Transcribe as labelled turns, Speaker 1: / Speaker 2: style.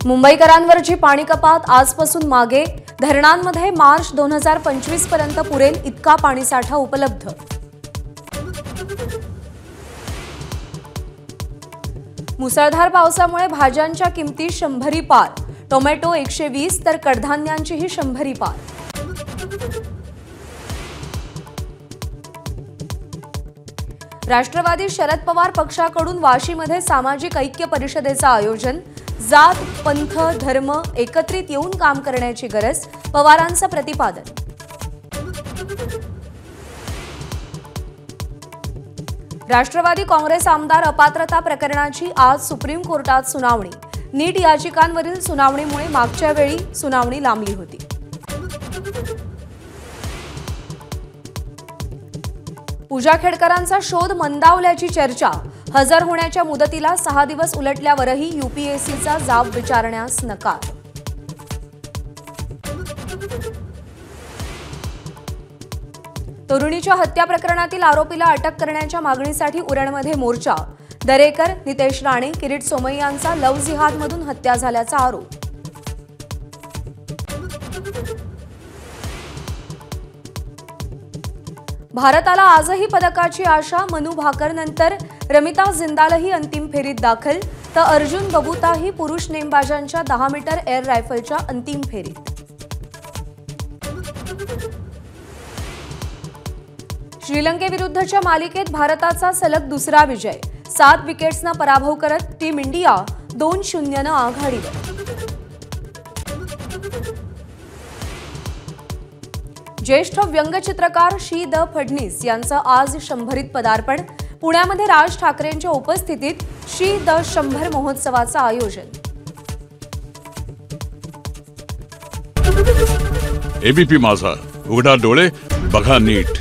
Speaker 1: मुंबईकरांवरची पाणी कपात आजपासून मागे, धरणांमध्ये मार्च 2025 पर्यंत पुरेल इतका पाणीसाठा उपलब्ध। मुसळधार पावसामुळे भाज्यांच्या किमती 100 पार, टोमॅटो 120 तर कडधान्यांचीही 100 पार। राष्ट्रवादी शरद पवार पक्षाकडून वाशीमध्ये सामाजिक ऐक्य परिषदेचं आयोजन, जात पंथ धर्म एकत्रित येऊन काम करण्याची गरज, पवारांचं प्रतिपादन। राष्ट्रवादी काँग्रेस आमदार अपात्रता प्रकरणाची आज सुप्रीम कोर्टात सुनावणी, नीट याचिकांवरील सुनावणीमुळे मागच्या वेळी सुनावणी लांबली होती। पूजा खेडकरांचा शोध मंदावल्याची चर्चा, हजर होण्याच्या मुदतीला 6 दिवस उलटल्यावरही यूपीएससीचा जाब विचारण्यास नकार। तरुणीच्या हत्या प्रकरणातील आरोपीला अटक करण्याच्या मागणीसाठी उरणमध्ये मोर्चा, दरेकर, नितेश राणे, किरीट सोमय्यांचा लव्ह जिहादमधून हत्या झाल्याचा आरोप। भारताला आजही पदकाची आशा, मनू भाकरनंतर रमिता जिंदालही अंतिम फेरीत दाखल, तर अर्जुन बबूताही पुरुष नेमबाजांच्या 10 मीटर एअर रायफलच्या अंतिम फेरीत। श्रीलंकेविरुद्धच्या मालिकेत भारताचा सलग दुसरा विजय, 7 विकेट्सना पराभव करत टीम इंडिया 2-0 आघाडीवर। ज्येष्ठ व्यंगचित्रकार शी द फडणीस यांचं आज 100रीत पदार्पण, पुण्यामध्ये राज ठाकरेंच्या उपस्थितीत शी द 100 महोत्सवाचं आयोजन।
Speaker 2: एबीपी माझा, उघडा डोळे बघा नीट।